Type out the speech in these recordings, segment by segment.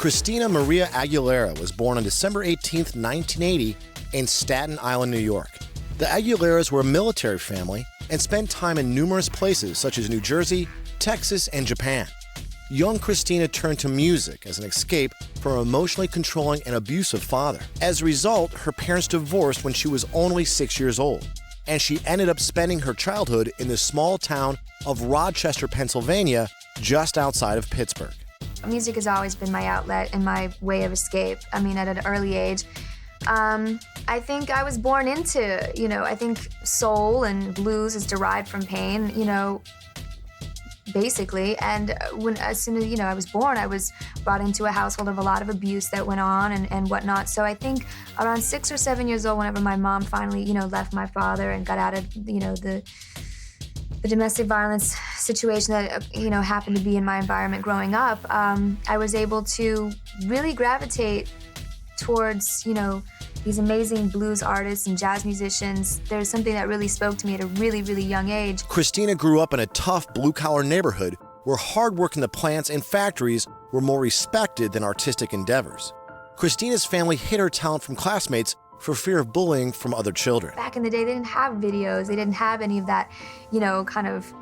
Christina Maria Aguilera was born on December 18, 1980, in Staten Island, New York. The Aguileras were a military family and spent time in numerous places such as New Jersey, Texas, and Japan. Young Christina turned to music as an escape from her emotionally controlling and abusive father. As a result, her parents divorced when she was only 6 years old, and she ended up spending her childhood in the small town of Rochester, Pennsylvania, just outside of Pittsburgh. Music has always been my outlet and my way of escape. I mean, at an early age, I think I was born into, I think soul and blues is derived from pain, basically. And as soon as, I was born, I was brought into a household of a lot of abuse that went on and whatnot. So I think around 6 or 7 years old, whenever my mom finally, left my father and got out of, the domestic violence situation that, happened to be in my environment growing up, I was able to really gravitate towards, these amazing blues artists and jazz musicians. There's something that really spoke to me at a really, really young age. Christina grew up in a tough blue-collar neighborhood where hard work in the plants and factories were more respected than artistic endeavors. Christina's family hid her talent from classmates for fear of bullying from other children. Back in the day, they didn't have videos. They didn't have any of that, kind of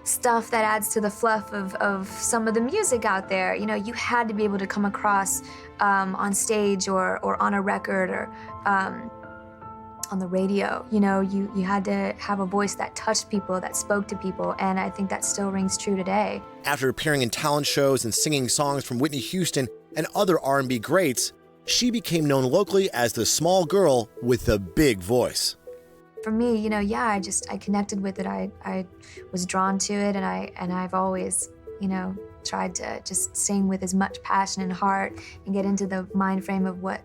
stuff that adds to the fluff of some of the music out there. You had to be able to come across on stage or on a record or on the radio. You had to have a voice that touched people, that spoke to people, and I think that still rings true today. After appearing in talent shows and singing songs from Whitney Houston and other R&B greats, she became known locally as the small girl with the big voice. For me, I connected with it. I was drawn to it, and I've always, tried to just sing with as much passion and heart and get into the mind frame of what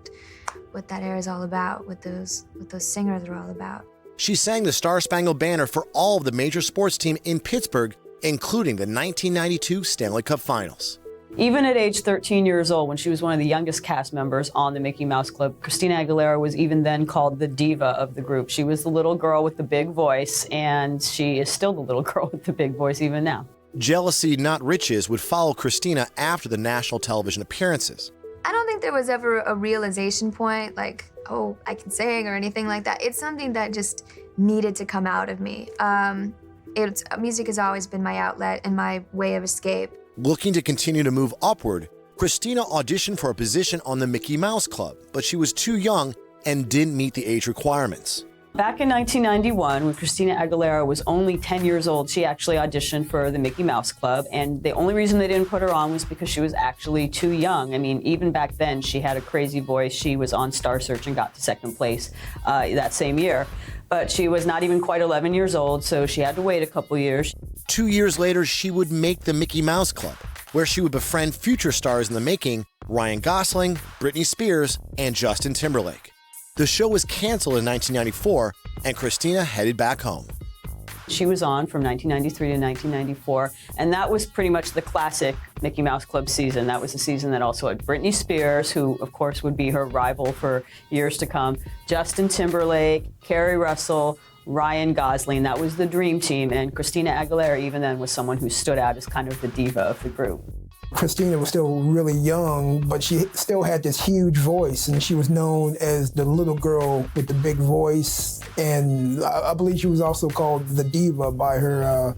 that era is all about, what those singers are all about. She sang the Star-Spangled Banner for all of the major sports teams in Pittsburgh, including the 1992 Stanley Cup Finals. Even at age 13 years old, when she was one of the youngest cast members on the Mickey Mouse Club, Christina Aguilera was even then called the Diva of the group. She was the little girl with the big voice, and she is still the little girl with the big voice even now. Jealousy, not riches, would follow Christina after the national television appearances. I don't think there was ever a realization point like, oh, I can sing or anything like that. It's something that just needed to come out of me. Music has always been my outlet and my way of escape. Looking to continue to move upward, Christina auditioned for a position on the Mickey Mouse Club, but she was too young and didn't meet the age requirements. Back in 1991, when Christina Aguilera was only 10 years old, she actually auditioned for the Mickey Mouse Club, and the only reason they didn't put her on was because she was actually too young. I mean, even back then, she had a crazy voice. She was on Star Search and got to second place that same year. But she was not even quite 11 years old, so she had to wait a couple years. 2 years later, she would make the Mickey Mouse Club, where she would befriend future stars in the making, Ryan Gosling, Britney Spears, and Justin Timberlake. The show was canceled in 1994, and Christina headed back home. She was on from 1993 to 1994, and that was pretty much the classic Mickey Mouse Club season. That was the season that also had Britney Spears, who of course would be her rival for years to come, Justin Timberlake, Kerry Russell, Ryan Gosling. That was the dream team, and Christina Aguilera even then was someone who stood out as kind of the diva of the group. Christina was still really young, but she still had this huge voice, and she was known as the little girl with the big voice. And I believe she was also called the Diva by her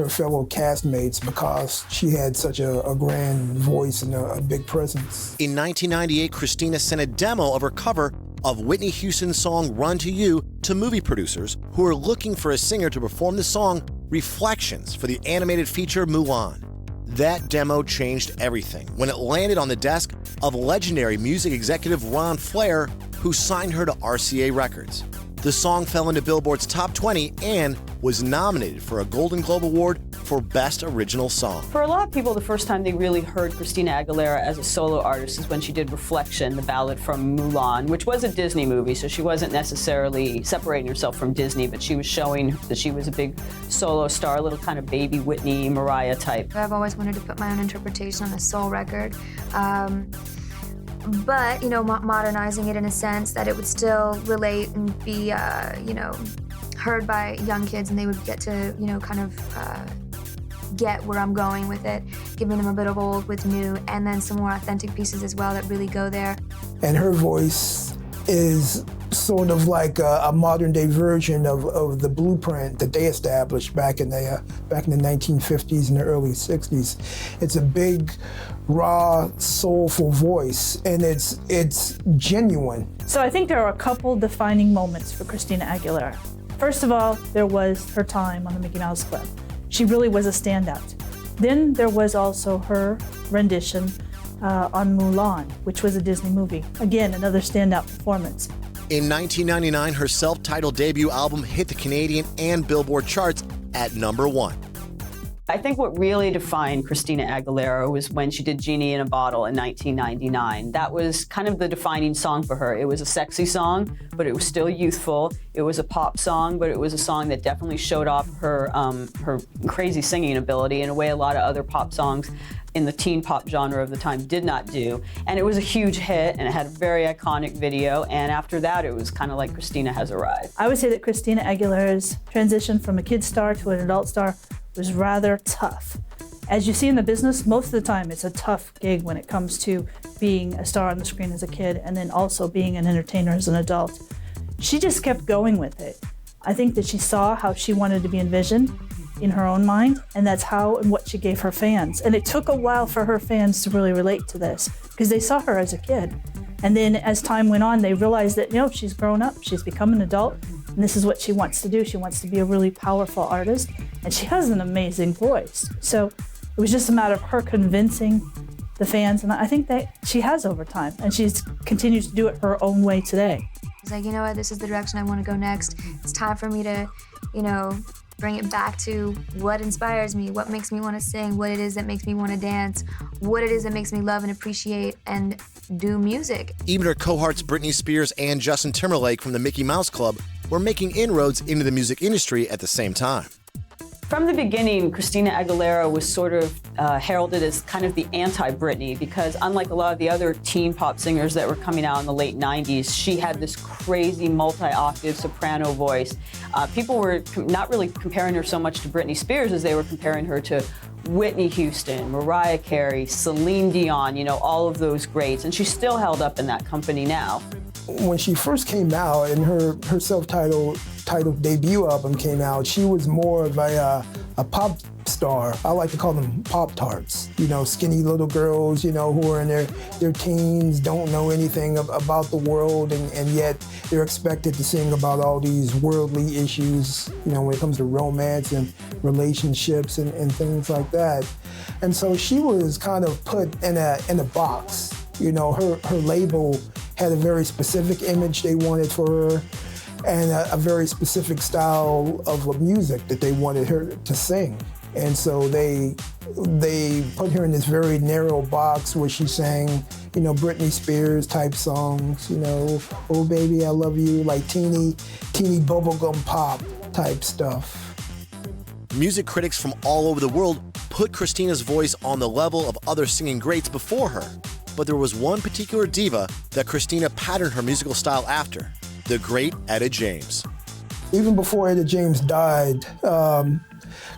fellow castmates because she had such a grand voice and a big presence. In 1998, Christina sent a demo of her cover of Whitney Houston's song Run to You to movie producers who were looking for a singer to perform the song Reflections for the animated feature Mulan. That demo changed everything when it landed on the desk of legendary music executive Ron Flair, who signed her to RCA Records. The song fell into Billboard's Top 20 and was nominated for a Golden Globe Award for Best Original Song. For a lot of people, the first time they really heard Christina Aguilera as a solo artist is when she did Reflection, the ballad from Mulan, which was a Disney movie, so she wasn't necessarily separating herself from Disney, but she was showing that she was a big solo star, a little kind of baby Whitney, Mariah type. I've always wanted to put my own interpretation on a soul record. But, modernizing it in a sense that it would still relate and be, heard by young kids, and they would get to, kind of get where I'm going with it, giving them a bit of old with new, and then some more authentic pieces as well that really go there. And her voice is sort of like a modern day version of the blueprint that they established back in the 1950s and the early 60s. It's a big, raw, soulful voice, and it's genuine. So I think there are a couple defining moments for Christina Aguilera. First of all, there was her time on the Mickey Mouse Club. She really was a standout. Then there was also her rendition on Mulan, which was a Disney movie. Again, another standout performance. In 1999, her self-titled debut album hit the Canadian and Billboard charts at #1. I think what really defined Christina Aguilera was when she did Genie in a Bottle in 1999. That was kind of the defining song for her. It was a sexy song, but it was still youthful. It was a pop song, but it was a song that definitely showed off her crazy singing ability in a way a lot of other pop songs in the teen pop genre of the time did not do. And it was a huge hit, and it had a very iconic video, and after that it was kind of like Christina has arrived. I would say that Christina Aguilera's transition from a kid star to an adult star was rather tough. As you see in the business, most of the time it's a tough gig when it comes to being a star on the screen as a kid and then also being an entertainer as an adult. She just kept going with it. I think that she saw how she wanted to be envisioned in her own mind, and that's how and what she gave her fans. And it took a while for her fans to really relate to this because they saw her as a kid. And then as time went on, they realized that, she's grown up, she's become an adult, and this is what she wants to do. She wants to be a really powerful artist, and she has an amazing voice. So it was just a matter of her convincing the fans, and I think that she has over time, and she's continues to do it her own way today. It's like, you know what, this is the direction I want to go next. It's time for me to, bring it back to what inspires me, what makes me want to sing, what it is that makes me want to dance, what it is that makes me love and appreciate and do music. Even her cohorts Britney Spears and Justin Timberlake from the Mickey Mouse Club were making inroads into the music industry at the same time. From the beginning, Christina Aguilera was sort of heralded as kind of the anti-Britney because unlike a lot of the other teen pop singers that were coming out in the late 90s, she had this crazy multi-octave soprano voice. People were not really comparing her so much to Britney Spears as they were comparing her to Whitney Houston, Mariah Carey, Celine Dion, all of those greats. And she's still held up in that company now. When she first came out and her self-titled debut album came out, she was more of a pop star. I like to call them Pop-Tarts. Skinny little girls, who are in their teens, don't know anything about the world, and yet they're expected to sing about all these worldly issues, when it comes to romance and relationships and things like that. And so she was kind of put in a box. Her label had a very specific image they wanted for her, and a very specific style of music that they wanted her to sing. And so they put her in this very narrow box where she sang, Britney Spears type songs, Oh Baby, I Love You, like teeny bubblegum pop type stuff. Music critics from all over the world put Christina's voice on the level of other singing greats before her. But there was one particular diva that Christina patterned her musical style after, the great Etta James. Even before Etta James died,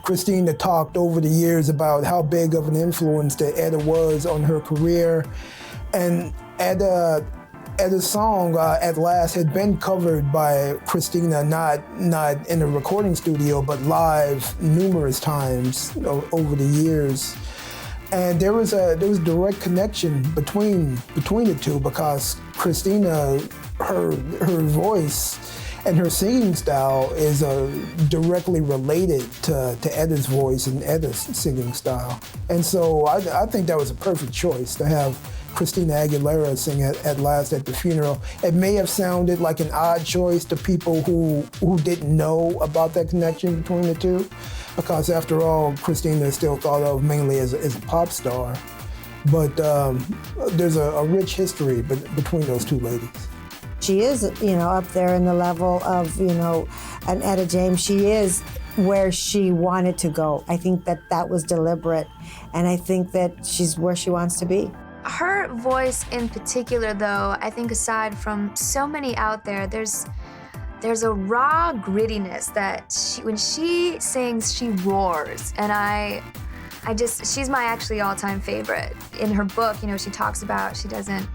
Christina talked over the years about how big of an influence that Etta was on her career. And Etta's song, At Last, had been covered by Christina, not in a recording studio, but live numerous times over the years. And there was a direct connection between the two because Christina, her voice and her singing style is directly related to Etta's voice and Etta's singing style. And so I think that was a perfect choice to have Christina Aguilera sing At Last at the funeral. It may have sounded like an odd choice to people who didn't know about that connection between the two, because after all, Christina is still thought of mainly as a pop star. But there's a rich history between those two ladies. She is, up there in the level of, an Etta James. She is where she wanted to go. I think that was deliberate, and I think that she's where she wants to be. Her voice in particular, though, I think aside from so many out there, there's there's a raw grittiness that when she sings, she roars. And she's my actually all-time favorite. In her book, she talks about she doesn't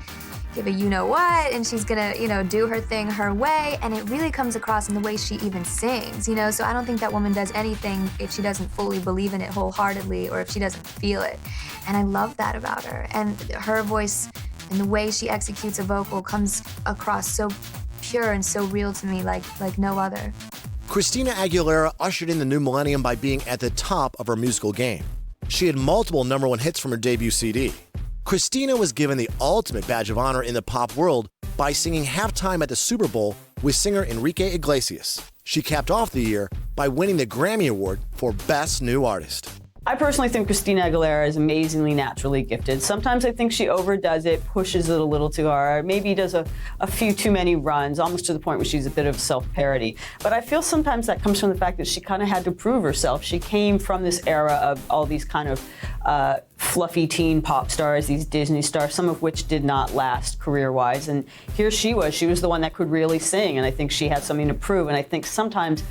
give a you-know-what, and she's gonna, do her thing her way, and it really comes across in the way she even sings, So I don't think that woman does anything if she doesn't fully believe in it wholeheartedly or if she doesn't feel it. And I love that about her. And her voice and the way she executes a vocal comes across so pure and so real to me, like no other. Christina Aguilera ushered in the new millennium by being at the top of her musical game. She had multiple #1 hits from her debut CD. Christina was given the ultimate badge of honor in the pop world by singing halftime at the Super Bowl with singer Enrique Iglesias. She capped off the year by winning the Grammy Award for Best New Artist. I personally think Christina Aguilera is amazingly naturally gifted. Sometimes I think she overdoes it, pushes it a little too hard, maybe does a few too many runs, almost to the point where she's a bit of self-parody. But I feel sometimes that comes from the fact that she kind of had to prove herself. She came from this era of all these kind of fluffy teen pop stars, these Disney stars, some of which did not last career-wise. And here she was the one that could really sing, and I think she had something to prove. And I think sometimes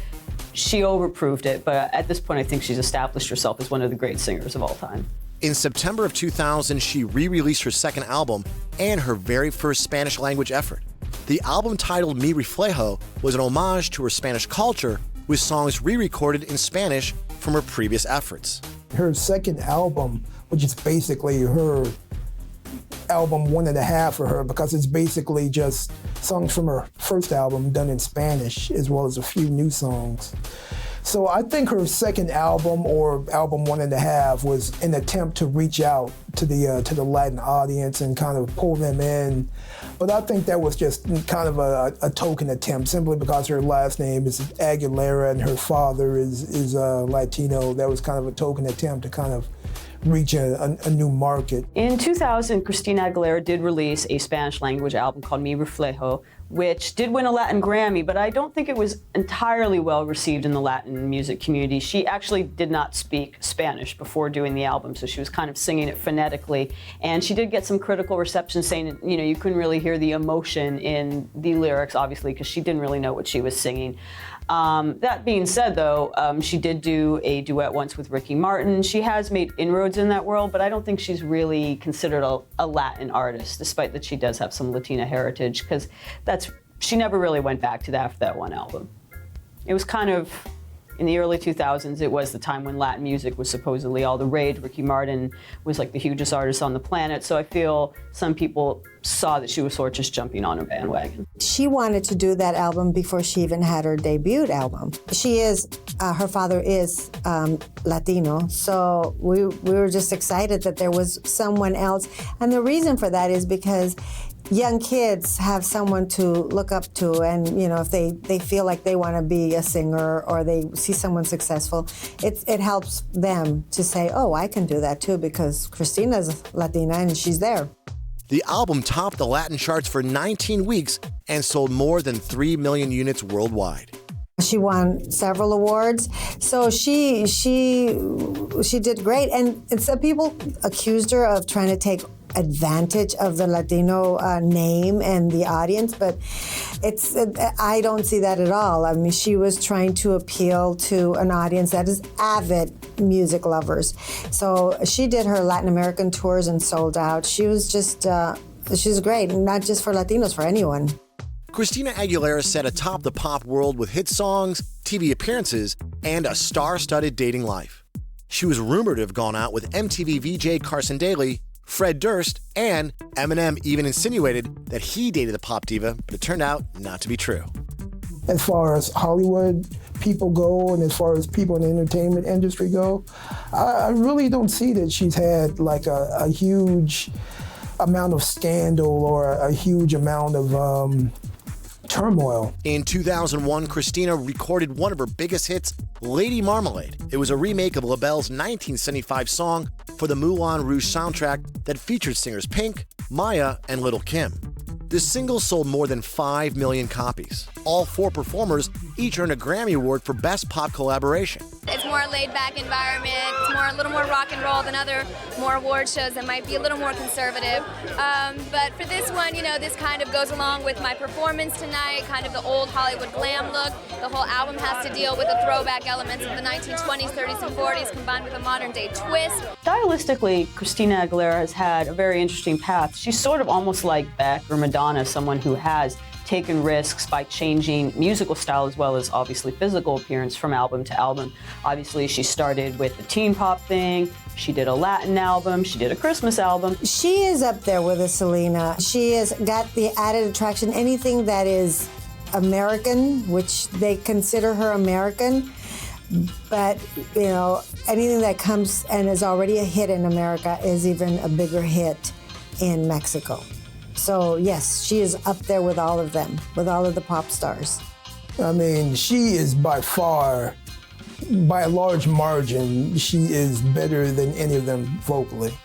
she overproved it, but at this point I think she's established herself as one of the great singers of all time. In September of 2000, she re-released her second album and her very first Spanish language effort. The album titled Mi Reflejo was an homage to her Spanish culture with songs re-recorded in Spanish from her previous efforts. Her second album, which is basically her album 1.5 for her, because it's basically just songs from her first album done in Spanish, as well as a few new songs. So I think her second album, or album 1.5, was an attempt to reach out to the Latin audience and kind of pull them in. But I think that was just kind of a token attempt, simply because her last name is Aguilera and her father is Latino. That was kind of a token attempt to kind of reach a new market. In 2000, Christina Aguilera did release a Spanish language album called Mi Reflejo, which did win a Latin Grammy, but I don't think it was entirely well received in the Latin music community. She actually did not speak Spanish before doing the album, so she was kind of singing it phonetically. And she did get some critical reception saying that, you couldn't really hear the emotion in the lyrics, obviously, because she didn't really know what she was singing. That being said, though, she did do a duet once with Ricky Martin. She has made inroads in that world, but I don't think she's really considered a Latin artist, despite that she does have some Latina heritage, because she never really went back to that after that one album. It was kind of, in the early 2000s, it was the time when Latin music was supposedly all the rage. Ricky Martin was like the hugest artist on the planet, so I feel some people saw that she was sort of just jumping on a bandwagon. She wanted to do that album before she even had her debut album. Her father is Latino, so we were just excited that there was someone else. And the reason for that is because young kids have someone to look up to, and if they feel like they want to be a singer or they see someone successful, it helps them to say, oh, I can do that too, because Christina's Latina and she's there. The album topped the Latin charts for 19 weeks and sold more than 3 million units worldwide. She won several awards, so she did great. And some people accused her of trying to take advantage of the Latino name and the audience, but I don't see that at all. I mean, she was trying to appeal to an audience that is avid music lovers. So she did her Latin American tours and sold out. She was she's great, not just for Latinos, for anyone. Christina Aguilera set atop the pop world with hit songs, TV appearances, and a star-studded dating life. She was rumored to have gone out with MTV VJ Carson Daly, Fred Durst, and Eminem even insinuated that he dated the pop diva, but it turned out not to be true. As far as Hollywood people go, and as far as people in the entertainment industry go, I really don't see that she's had like a huge amount of scandal or a huge amount of turmoil. In 2001, Christina recorded one of her biggest hits, Lady Marmalade. It was a remake of LaBelle's 1975 song for the Moulin Rouge soundtrack that featured singers Pink, Maya, and Lil' Kim. The single sold more than 5 million copies. All 4 performers each earned a Grammy Award for Best Pop Collaboration. It's more a laid-back environment. It's a little more rock and roll than other more award shows that might be a little more conservative. But for this one, this kind of goes along with my performance tonight, kind of the old Hollywood glam look. The whole album has to deal with the throwback elements of the 1920s, 30s, and 40s combined with a modern-day twist. Stylistically, Christina Aguilera has had a very interesting path. She's sort of almost like Beck or Madonna, someone who has taken risks by changing musical style as well as obviously physical appearance from album to album. Obviously, she started with the teen pop thing. She did a Latin album. She did a Christmas album. She is up there with a Selena. She has got the added attraction. Anything that is American, which they consider her American, but anything that comes and is already a hit in America is even a bigger hit in Mexico. So yes, she is up there with all of them, with all of the pop stars. I mean, she is by far, by a large margin, she is better than any of them vocally.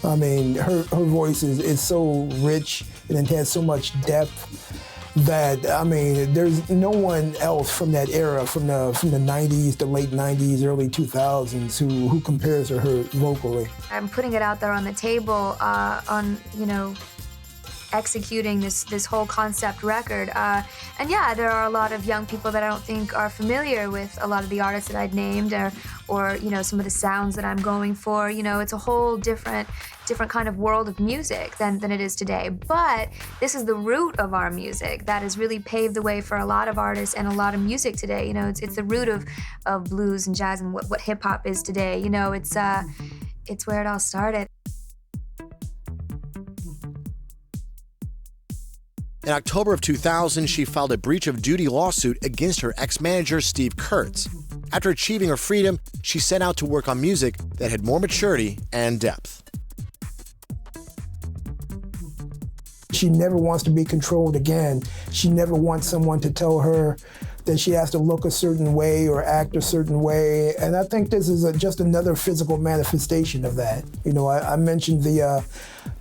I mean, her voice is so rich and it has so much depth that, I mean, there's no one else from that era, from the 90s, the late 90s, early 2000s, who compares to her vocally. I'm putting it out there on the table executing this whole concept record. And yeah, there are a lot of young people that I don't think are familiar with a lot of the artists that I'd named or some of the sounds that I'm going for. It's a whole different kind of world of music than it is today. But this is the root of our music that has really paved the way for a lot of artists and a lot of music today. It's the root of blues and jazz and what hip hop is today. It's where it all started. In October of 2000, she filed a breach of duty lawsuit against her ex-manager, Steve Kurtz. After achieving her freedom, she set out to work on music that had more maturity and depth. She never wants to be controlled again. She never wants someone to tell her that she has to look a certain way or act a certain way. And I think this is just another physical manifestation of that. I mentioned the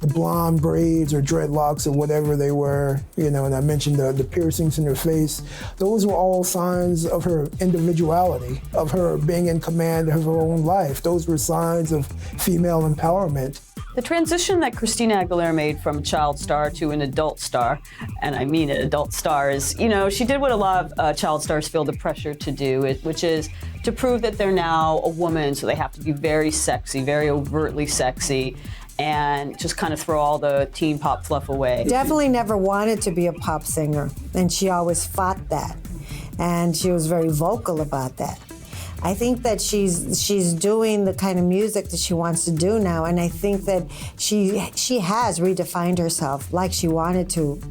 blonde braids or dreadlocks or whatever they were, and I mentioned the piercings in her face. Those were all signs of her individuality, of her being in command of her own life. Those were signs of female empowerment. The transition that Christina Aguilera made from a child star to an adult star, and I mean an adult star, is, she did what a lot of child stars feel the pressure to do, which is to prove that they're now a woman, so they have to be very sexy, very overtly sexy, and just kind of throw all the teen pop fluff away. Definitely never wanted to be a pop singer, and she always fought that, and she was very vocal about that. I think that she's doing the kind of music that she wants to do now, and I think that she has redefined herself like she wanted to,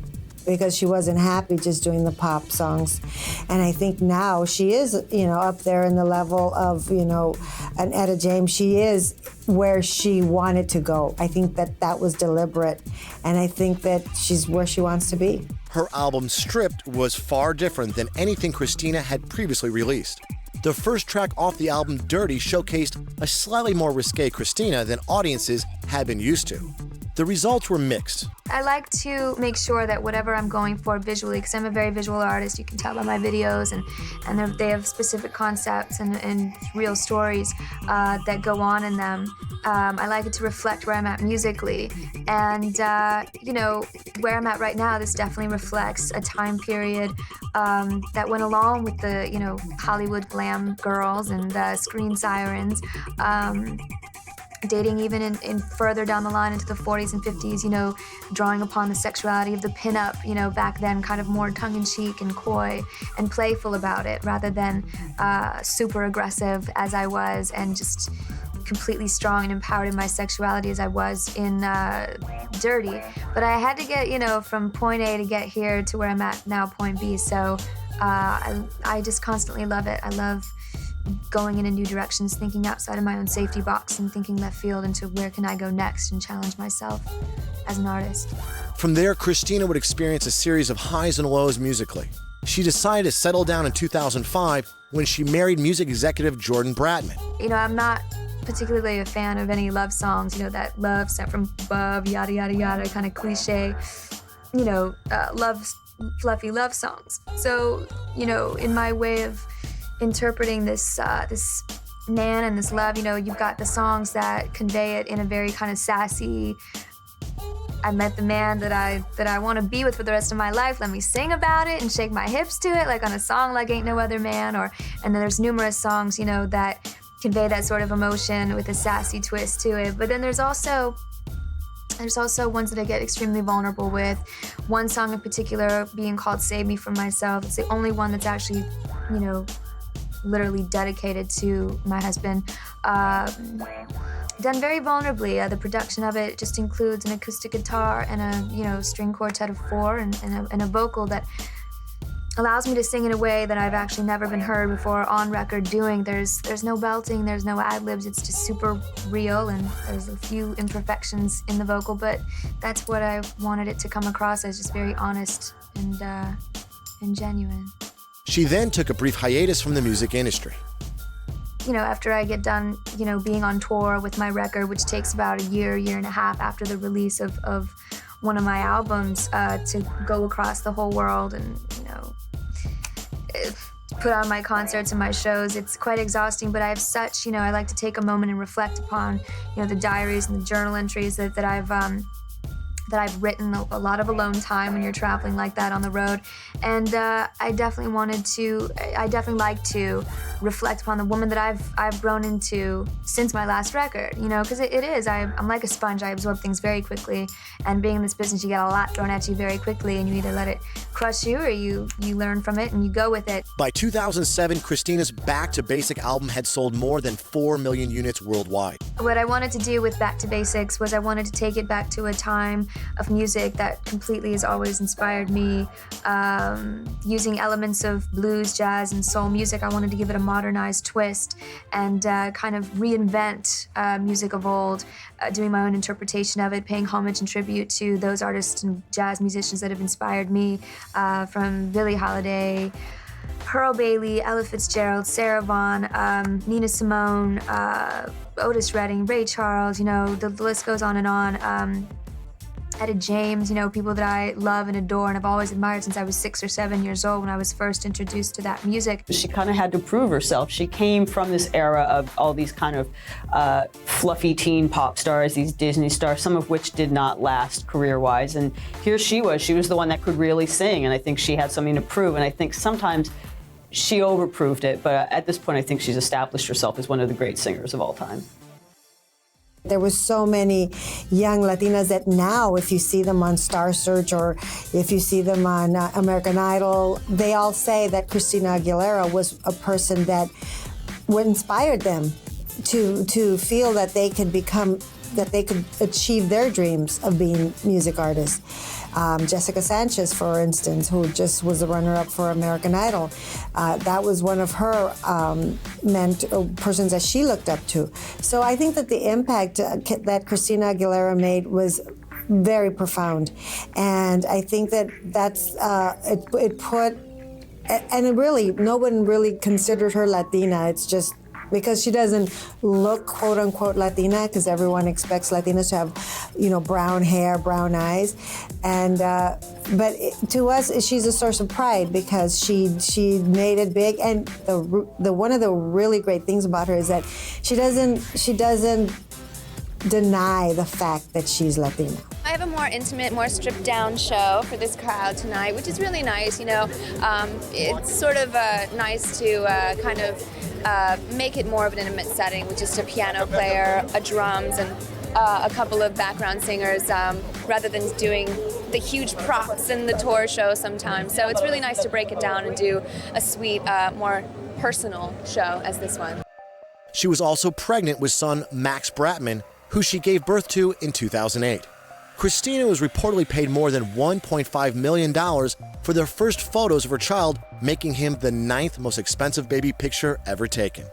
because she wasn't happy just doing the pop songs. And I think now she is, up there in the level of, an Etta James. She is where she wanted to go. I think that was deliberate, and I think that she's where she wants to be. Her album Stripped was far different than anything Christina had previously released. The first track off the album, Dirty, showcased a slightly more risque Christina than audiences had been used to. The results were mixed. I like to make sure that whatever I'm going for visually, because I'm a very visual artist, you can tell by my videos, and they have specific concepts and real stories that go on in them. I like it to reflect where I'm at musically. And, where I'm at right now, this definitely reflects a time period that went along with the, Hollywood glam girls and screen sirens. Dating even in further down the line into the 40s and 50s, drawing upon the sexuality of the pinup, back then, kind of more tongue-in-cheek and coy and playful about it, rather than super aggressive as I was and just completely strong and empowered in my sexuality as I was in Dirty. But I had to get, from point A to get here to where I'm at now, point B. So I just constantly love it. I love going in new directions, thinking outside of my own safety box and thinking left field into where can I go next and challenge myself as an artist. From there, Christina would experience a series of highs and lows musically. She decided to settle down in 2005 when she married music executive Jordan Bradman. I'm not particularly a fan of any love songs, that love sent from above, yada, yada, yada, kind of cliche, fluffy love songs. So, in my way of interpreting this man and this love, you've got the songs that convey it in a very kind of sassy, I met the man that I want to be with for the rest of my life. Let me sing about it and shake my hips to it, like on a song like Ain't No Other Man. And then there's numerous songs, that convey that sort of emotion with a sassy twist to it. But then there's also ones that I get extremely vulnerable with. One song in particular being called Save Me From Myself. It's the only one that's actually, literally dedicated to my husband. Done very vulnerably. The production of it just includes an acoustic guitar and a string quartet of 4 and a vocal that allows me to sing in a way that I've actually never been heard before on record doing. There's no belting, there's no ad-libs, it's just super real, and there's a few imperfections in the vocal, but that's what I wanted it to come across as, just very honest and genuine. She then took a brief hiatus from the music industry. After I get done, being on tour with my record, which takes about a year and a half after the release of one of my albums, to go across the whole world and, put on my concerts and my shows. It's quite exhausting, but I have such, I like to take a moment and reflect upon, the diaries and the journal entries that I've written, a lot of alone time when you're traveling like that on the road. And I definitely like to reflect upon the woman that I've grown into since my last record, because it is. I'm like a sponge. I absorb things very quickly. And being in this business, you get a lot thrown at you very quickly, and you either let it crush you or you learn from it and you go with it. By 2007, Christina's Back to Basic album had sold more than 4 million units worldwide. What I wanted to do with Back to Basics was I wanted to take it back to a time of music that completely has always inspired me. Using elements of blues, jazz, and soul music, I wanted to give it a modernized twist and kind of reinvent music of old, doing my own interpretation of it, paying homage and tribute to those artists and jazz musicians that have inspired me, from Billie Holiday, Pearl Bailey, Ella Fitzgerald, Sarah Vaughan, Nina Simone, Otis Redding, Ray Charles, the list goes on and on. Etta James, people that I love and adore and have always admired since I was 6 or 7 years old when I was first introduced to that music. She kind of had to prove herself. She came from this era of all these kind of fluffy teen pop stars, these Disney stars, some of which did not last career-wise. And here she was the one that could really sing, and I think she had something to prove. And I think sometimes she overproved it, but at this point I think she's established herself as one of the great singers of all time. There was so many young Latinas that now, if you see them on Star Search or if you see them on American Idol, they all say that Christina Aguilera was a person that inspired them to feel that they could achieve their dreams of being music artists. Jessica Sanchez, for instance, who just was the runner-up for American Idol, that was one of her persons that she looked up to. So I think that the impact that Christina Aguilera made was very profound, and I think that that's it put, and it really, no one really considered her Latina. It's just because she doesn't look quote unquote Latina, because everyone expects Latinas to have, brown hair, brown eyes, and but to us she's a source of pride because she made it big. And the one of the really great things about her is that she doesn't deny the fact that she's Latina. I have a more intimate, more stripped down show for this crowd tonight, which is really nice. It's sort of nice to kind of make it more of an intimate setting with just a piano player, a drums, and a couple of background singers, rather than doing the huge props in the tour show sometimes. So it's really nice to break it down and do a sweet, more personal show as this one. She was also pregnant with son Max Bratman, who she gave birth to in 2008. Christina was reportedly paid more than $1.5 million for their first photos of her child, making him the 9th most expensive baby picture ever taken.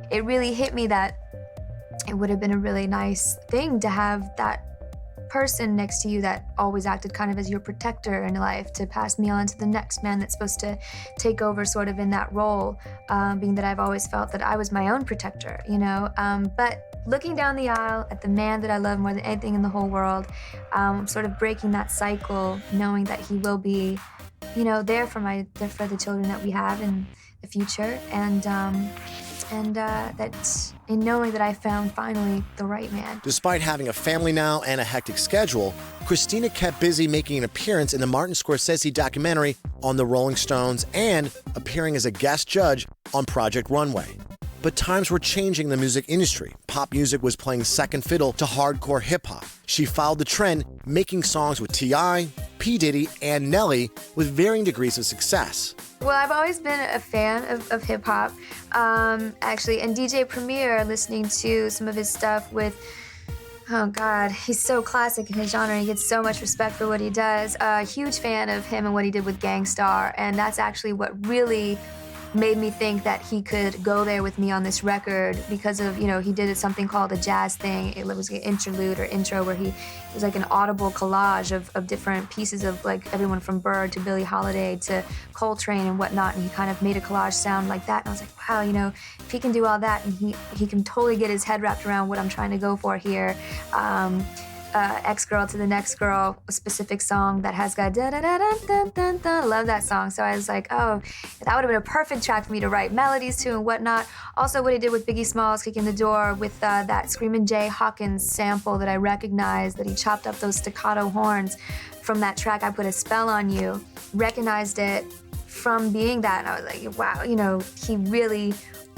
It really hit me that it would have been a really nice thing to have that person next to you that always acted kind of as your protector in life, to pass me on to the next man that's supposed to take over sort of in that role, being that I've always felt that I was my own protector, but looking down the aisle at the man that I love more than anything in the whole world, sort of breaking that cycle, knowing that he will be, there for the children that we have in the future, and in knowing that I found finally the right man. Despite having a family now and a hectic schedule, Christina kept busy making an appearance in the Martin Scorsese documentary on the Rolling Stones and appearing as a guest judge on Project Runway. But times were changing in the music industry. Pop music was playing second fiddle to hardcore hip-hop. She followed the trend, making songs with T.I., P. Diddy, and Nelly with varying degrees of success. Well, I've always been a fan of hip-hop, actually, and DJ Premier, listening to some of his stuff with, oh God, he's so classic in his genre. He gets so much respect for what he does. Huge fan of him and what he did with Gang Starr, and that's actually what really made me think that he could go there with me on this record because of, he did something called a jazz thing. It was an interlude or intro where it was like an audible collage of different pieces of like everyone from Bird to Billie Holiday to Coltrane and whatnot, and he kind of made a collage sound like that. And I was like, wow, if he can do all that and he can totally get his head wrapped around what I'm trying to go for here. Ex-Girl to the Next Girl, a specific song that has got da-da-da-da-da-da-da. I love that song. So I was like, oh, that would have been a perfect track for me to write melodies to and whatnot. Also what he did with Biggie Smalls, Kicking the Door, with that Screamin' Jay Hawkins sample that I recognized, that he chopped up those staccato horns from that track, I Put a Spell on You, recognized it from being that, and I was like, wow, he really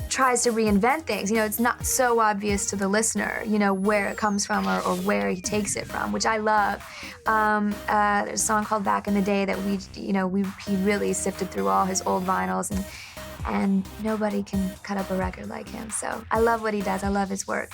tries to reinvent things. It's not so obvious to the listener, where it comes from or where he takes it from, which I love. There's a song called Back in the Day that he really sifted through all his old vinyls, and nobody can cut up a record like him. So I love what he does. I love his work.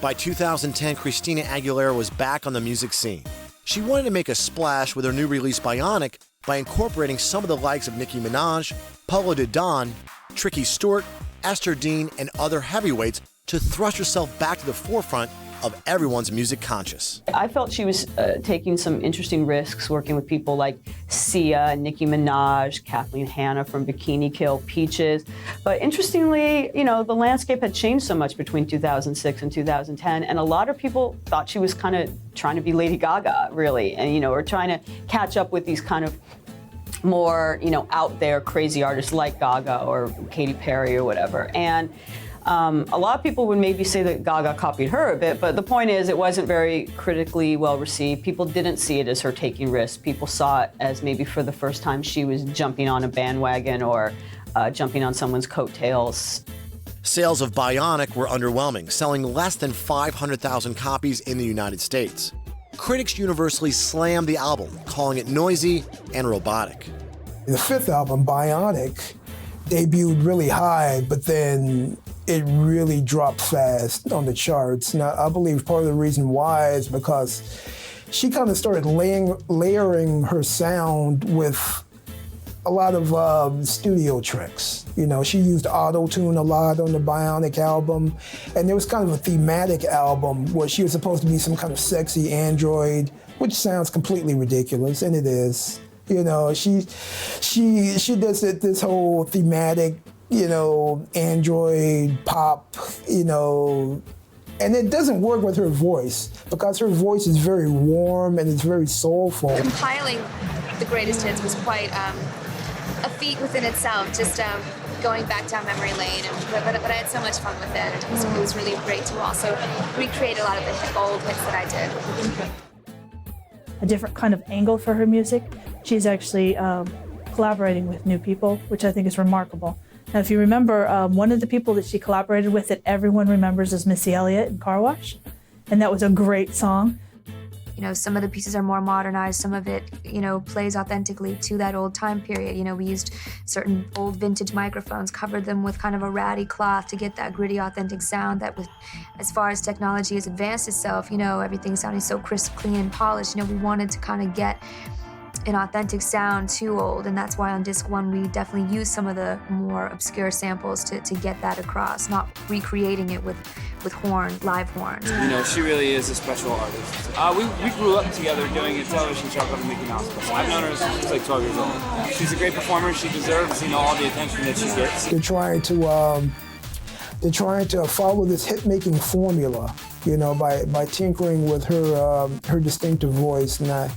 By 2010, Christina Aguilera was back on the music scene. She wanted to make a splash with her new release Bionic by incorporating some of the likes of Nicki Minaj, Polo de Don, Tricky Stewart, Esther Dean, and other heavyweights to thrust herself back to the forefront of everyone's music conscious. I felt she was taking some interesting risks working with people like Sia, Nicki Minaj, Kathleen Hanna from Bikini Kill, Peaches. But interestingly, the landscape had changed so much between 2006 and 2010, and a lot of people thought she was kind of trying to be Lady Gaga, really, and or trying to catch up with these kind of more, out there crazy artists like Gaga or Katy Perry or whatever. And a lot of people would maybe say that Gaga copied her a bit, but the point is it wasn't very critically well received. People didn't see it as her taking risks. People saw it as maybe for the first time she was jumping on a bandwagon or jumping on someone's coattails. Sales of Bionic were underwhelming, selling less than 500,000 copies in the United States. Critics universally slammed the album, calling it noisy and robotic. The fifth album, Bionic, debuted really high, but then it really dropped fast on the charts. Now, I believe part of the reason why is because she kind of started layering her sound with a lot of studio tricks. She used auto-tune a lot on the Bionic album, and there was kind of a thematic album where she was supposed to be some kind of sexy android, which sounds completely ridiculous, and it is. She does this whole thematic, android pop, and it doesn't work with her voice because her voice is very warm and it's very soulful. Compiling the greatest hits was quite a feat within itself, just going back down memory lane, but I had so much fun with it. It was really great to also recreate a lot of the old hits that I did. A different kind of angle for her music. She's actually collaborating with new people, which I think is remarkable. Now, if you remember, one of the people that she collaborated with that everyone remembers is Missy Elliott in Car Wash, and that was a great song. Some of the pieces are more modernized, some of it, plays authentically to that old time period. We used certain old vintage microphones, covered them with kind of a ratty cloth to get that gritty, authentic sound that as far as technology has advanced itself, everything sounding so crisp, clean, and polished. We wanted to kind of get an authentic sound to old, and that's why on disc one we definitely used some of the more obscure samples to get that across, not recreating it with live horns. She really is a special artist. We grew up together doing a television show called Mickey Mouse Club. I've known her since she was like 12 years old. She's a great performer. She deserves, all the attention that she gets. They're trying to follow this hit-making formula, by tinkering with her distinctive voice, and I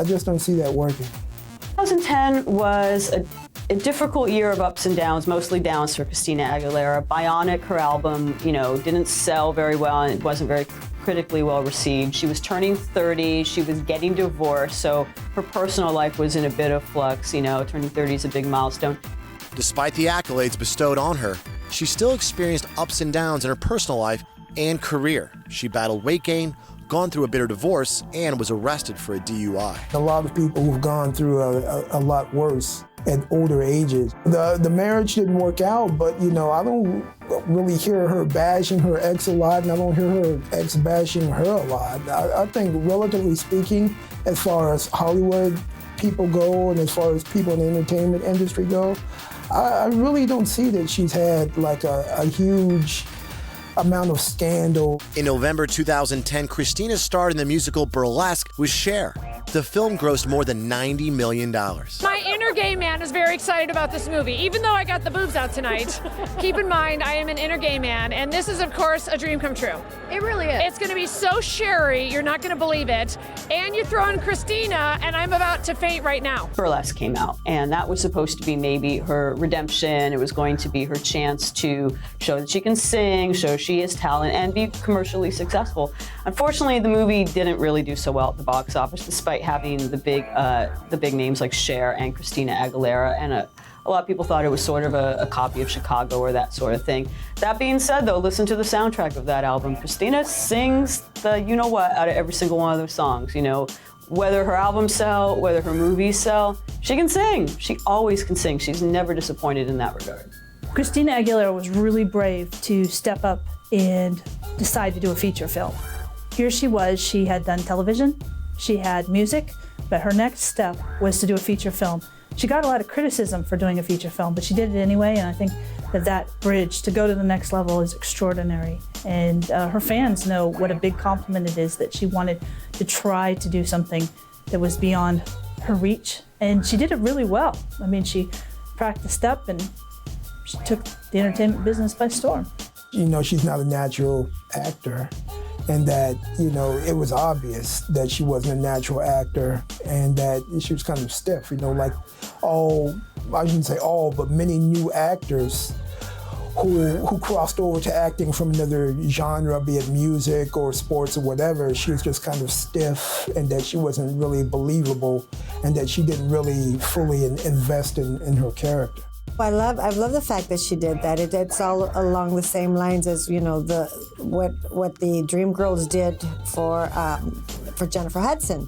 just don't see that working. 2010 was a A difficult year of ups and downs, mostly downs for Christina Aguilera. Bionic, her album, didn't sell very well and it wasn't very critically well received. She was turning 30, she was getting divorced, so her personal life was in a bit of flux. Turning 30 is a big milestone. Despite the accolades bestowed on her, she still experienced ups and downs in her personal life and career. She battled weight gain, gone through a bitter divorce, and was arrested for a DUI. A lot of people who've gone through a lot worse at older ages. The marriage didn't work out, but I don't really hear her bashing her ex a lot, and I don't hear her ex bashing her a lot. I think, relatively speaking, as far as Hollywood people go and as far as people in the entertainment industry go, I really don't see that she's had like a huge amount of scandal. In November 2010, Christina starred in the musical Burlesque with Cher. The film grossed more than $90 million. My inner gay man is very excited about this movie, even though I got the boobs out tonight. Keep in mind, I am an inner gay man, and this is, of course, a dream come true. It really is. It's going to be so Sherry, you're not going to believe it. And you throw in Christina, and I'm about to faint right now. Burlesque came out, and that was supposed to be maybe her redemption. It was going to be her chance to show that she can sing, show she has talent, and be commercially successful. Unfortunately, the movie didn't really do so well at the box office, despite having the big names like Cher and Christina Aguilera, and a lot of people thought it was sort of a copy of Chicago or that sort of thing. That being said, though, listen to the soundtrack of that album. Christina sings the you-know-what out of every single one of those songs. Whether her albums sell, whether her movies sell, she can sing. She always can sing. She's never disappointed in that regard. Christina Aguilera was really brave to step up and decide to do a feature film. Here she was, she had done television, she had music, but her next step was to do a feature film. She got a lot of criticism for doing a feature film, but she did it anyway, and I think that bridge to go to the next level is extraordinary. And her fans know what a big compliment it is that she wanted to try to do something that was beyond her reach, and she did it really well. I mean, she practiced up and she took the entertainment business by storm. She's not a natural actor, and that, it was obvious that she wasn't a natural actor and that she was kind of stiff, like I shouldn't say all, but many new actors who crossed over to acting from another genre, be it music or sports or whatever. She was just kind of stiff, and that she wasn't really believable, and that she didn't really fully invest in her character. I love the fact that she did that. It's all along the same lines as what the Dreamgirls did for Jennifer Hudson.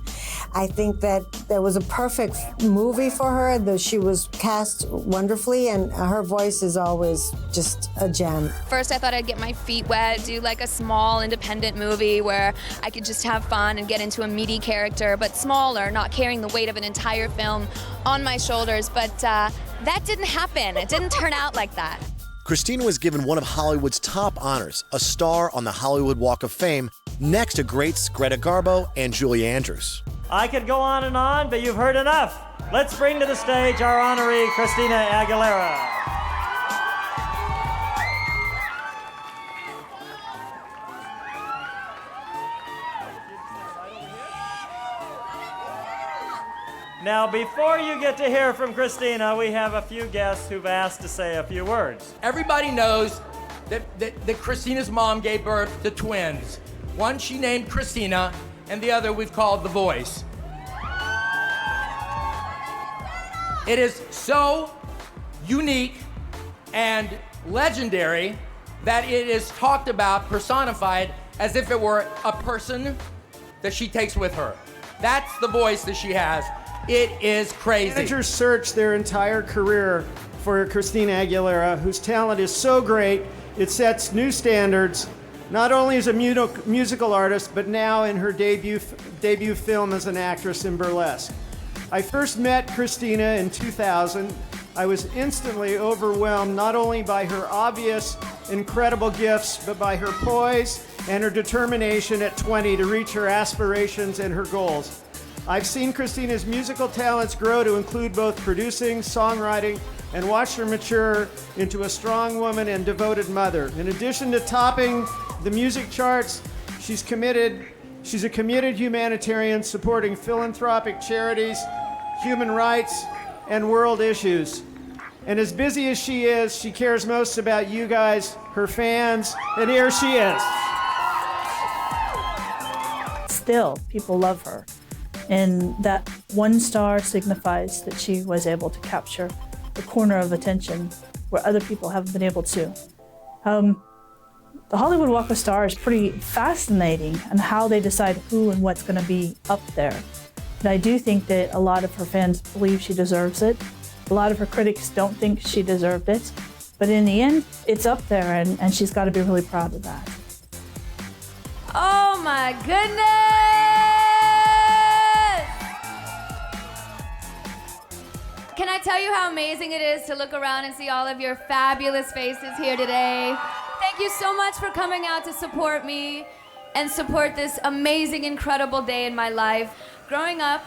I think that there was a perfect movie for her. That she was cast wonderfully, and her voice is always just a gem. First, I thought I'd get my feet wet, do like a small independent movie where I could just have fun and get into a meaty character, but smaller, not carrying the weight of an entire film on my shoulders. But that didn't happen. It didn't turn out like that. Christina was given one of Hollywood's top honors, a star on the Hollywood Walk of Fame, next to greats Greta Garbo and Julie Andrews. I could go on, but you've heard enough. Let's bring to the stage our honoree, Christina Aguilera. Now, before you get to hear from Christina, we have a few guests who've asked to say a few words. Everybody knows that Christina's mom gave birth to twins. One she named Christina, and the other we've called The Voice. It is so unique and legendary that it is talked about, personified, as if it were a person that she takes with her. That's the voice that she has. It is crazy. Managers searched their entire career for Christina Aguilera, whose talent is so great, it sets new standards, not only as a musical artist, but now in her debut film as an actress in Burlesque. I first met Christina in 2000. I was instantly overwhelmed not only by her obvious, incredible gifts, but by her poise and her determination at 20 to reach her aspirations and her goals. I've seen Christina's musical talents grow to include both producing, songwriting, and watched her mature into a strong woman and devoted mother. In addition to topping the music charts, she's a committed humanitarian supporting philanthropic charities, human rights, and world issues. And as busy as she cares most about you guys, her fans, and here she is. Still, people love her. And that one star signifies that she was able to capture the corner of attention where other people haven't been able to. The Hollywood Walk of Stars is pretty fascinating on how they decide who and what's going to be up there. But I do think that a lot of her fans believe she deserves it. A lot of her critics don't think she deserved it. But in the end, it's up there, and she's got to be really proud of that. Oh my goodness! Can I tell you how amazing it is to look around and see all of your fabulous faces here today? Thank you so much for coming out to support me and support this amazing, incredible day in my life. Growing up,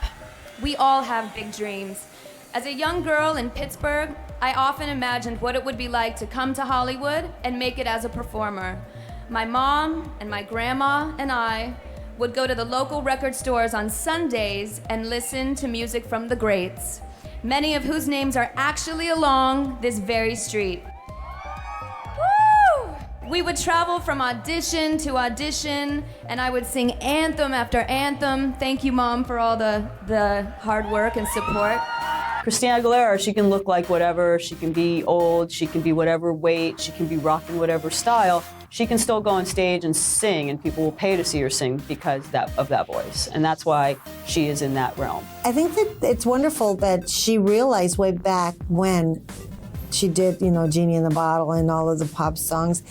we all have big dreams. As a young girl in Pittsburgh, I often imagined what it would be like to come to Hollywood and make it as a performer. My mom and my grandma and I would go to the local record stores on Sundays and listen to music from the greats, many of whose names are actually along this very street. Woo! We would travel from audition to audition, and I would sing anthem after anthem. Thank you, Mom, for all the hard work and support. Christina Aguilera, she can look like whatever, she can be old, she can be whatever weight, she can be rocking whatever style. She can still go on stage and sing, and people will pay to see her sing because of that voice. And that's why she is in that realm. I think that it's wonderful that she realized way back when she did, Genie in the Bottle and all of the pop songs,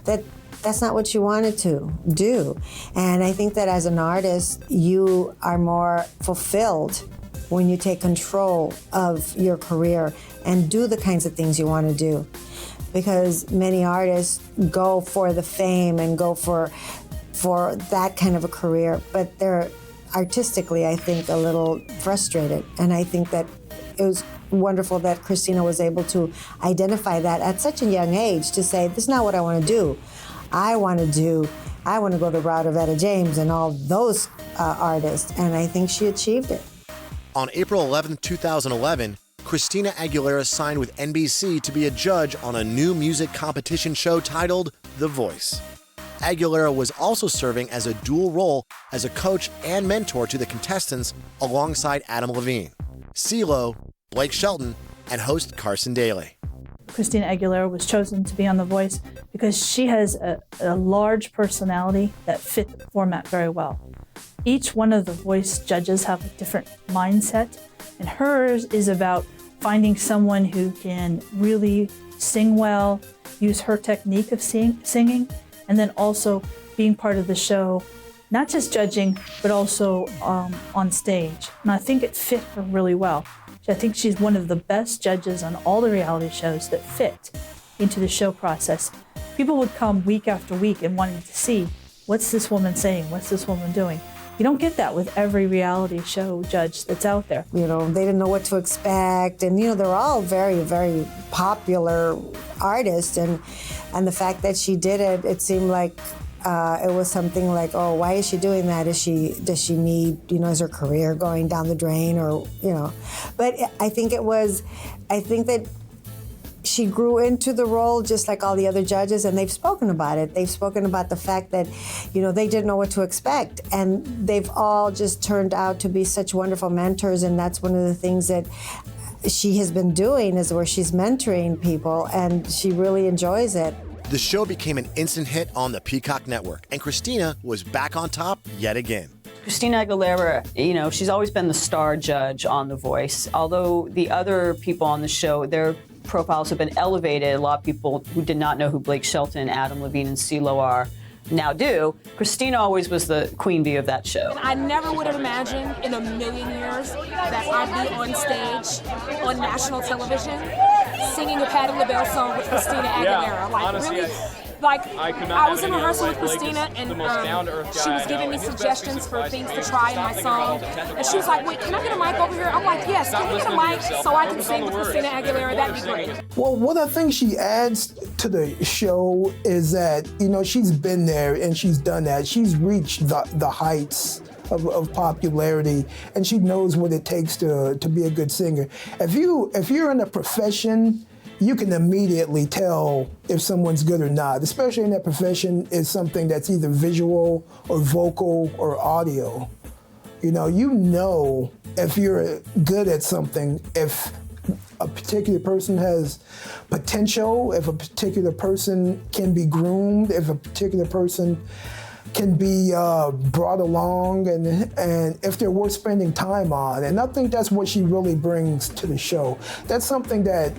that that's not what she wanted to do. And I think that as an artist, you are more fulfilled when you take control of your career and do the kinds of things you want to do. Because many artists go for the fame and go for that kind of a career, but they're artistically, I think, a little frustrated. And I think that it was wonderful that Christina was able to identify that at such a young age, to say, this is not what I want to do. I want to go the route of Etta James and all those artists, and I think she achieved it. On April 11, 2011, Christina Aguilera signed with NBC to be a judge on a new music competition show titled The Voice. Aguilera was also serving as a dual role as a coach and mentor to the contestants alongside Adam Levine, CeeLo, Blake Shelton, and host Carson Daly. Christina Aguilera was chosen to be on The Voice because she has a large personality that fit the format very well. Each one of the Voice judges have a different mindset, and hers is about finding someone who can really sing well, use her technique of singing, and then also being part of the show, not just judging, but also on stage. And I think it fit her really well. I think she's one of the best judges on all the reality shows that fit into the show process. People would come week after week and wanting to see, what's this woman saying? What's this woman doing? You don't get that with every reality show judge that's out there. They didn't know what to expect, and they're all very, very popular artists, and the fact that she did it, it seemed like it was something like, oh, why is she doing that? Does she need, is her career going down the drain, or But I think that she grew into the role just like all the other judges, and they've spoken about it. They've spoken about the fact that, they didn't know what to expect, and they've all just turned out to be such wonderful mentors, and that's one of the things that she has been doing, is where she's mentoring people, and she really enjoys it. The show became an instant hit on the Peacock network, and Christina was back on top yet again. Christina Aguilera, she's always been the star judge on The Voice. Although the other people on the show, their profiles have been elevated. A lot of people who did not know who Blake Shelton, Adam Levine, and CeeLo are now do. Christina always was the queen bee of that show. I never would have imagined in a million years that I'd be on stage on national television singing a Patti LaBelle song with Christina Aguilera. Yeah, honestly, really, I was in rehearsal with Christina, and she was giving me suggestions for things to try in my song. And she was like, wait, can I get a mic over here? I'm like, yes, can we get a mic so I can sing with Christina Aguilera? That'd be great. Well, what I think she adds to the show is that, she's been there and she's done that. She's reached the heights of popularity, and she knows what it takes to be a good singer. If you're in a profession you can immediately tell if someone's good or not, especially in that profession is something that's either visual or vocal or audio. You know if you're good at something, if a particular person has potential, if a particular person can be groomed, if a particular person can be brought along, and if they're worth spending time on. And I think that's what she really brings to the show. That's something that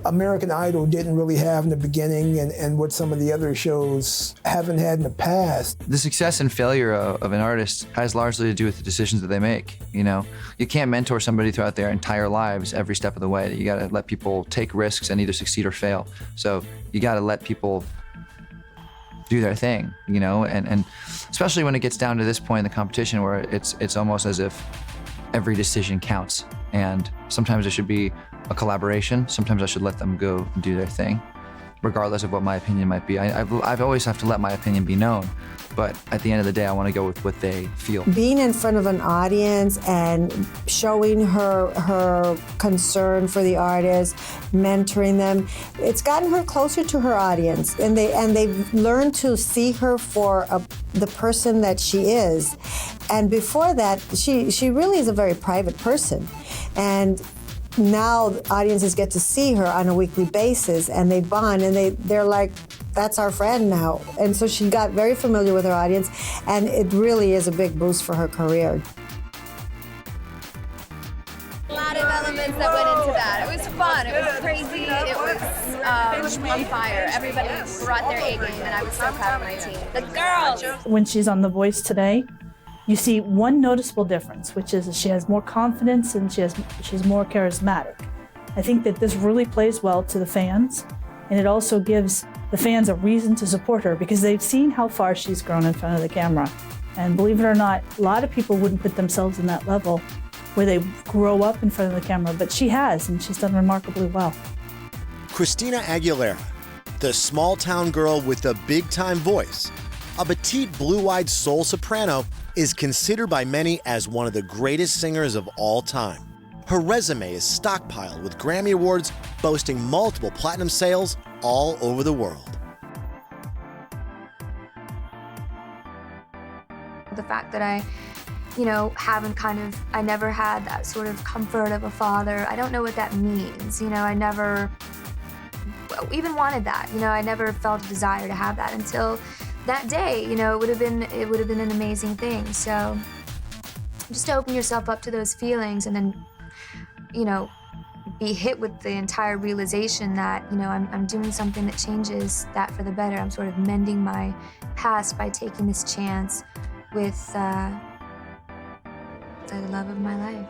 American Idol didn't really have in the beginning, and what some of the other shows haven't had in the past. The success and failure of an artist has largely to do with the decisions that they make. You can't mentor somebody throughout their entire lives every step of the way. You gotta let people take risks and either succeed or fail. So you gotta let people do their thing, and especially when it gets down to this point in the competition where it's almost as if every decision counts. And sometimes it should be a collaboration. Sometimes I should let them go and do their thing, regardless of what my opinion might be. I've always have to let my opinion be known, but at the end of the day, I want to go with what they feel. Being in front of an audience and showing her concern for the artist, mentoring them, it's gotten her closer to her audience, and they've learned to see her for the person that she is. And before that, she really is a very private person, and now audiences get to see her on a weekly basis, and they bond, and they're like, that's our friend now. And so she got very familiar with her audience, and it really is a big boost for her career. A lot of elements that went into that. It was fun, it was crazy, it was on fire. Everybody brought their A game, and I was so proud of my team. The girls! When she's on The Voice today, you see one noticeable difference, which is she has more confidence and she's more charismatic. I think that this really plays well to the fans, and it also gives the fans a reason to support her because they've seen how far she's grown in front of the camera. And believe it or not, a lot of people wouldn't put themselves in that level where they grow up in front of the camera, but she has, and she's done remarkably well. Christina Aguilera, the small-town girl with a big-time voice, a petite blue-eyed soul soprano, is considered by many as one of the greatest singers of all time. Her resume is stockpiled with Grammy Awards, boasting multiple platinum sales all over the world. The fact that I never had that sort of comfort of a father, I don't know what that means. I never even wanted that. I never felt a desire to have that until that day. It would have been an amazing thing. So just to open yourself up to those feelings and then, be hit with the entire realization that, I'm doing something that changes that for the better. I'm sort of mending my past by taking this chance with the love of my life.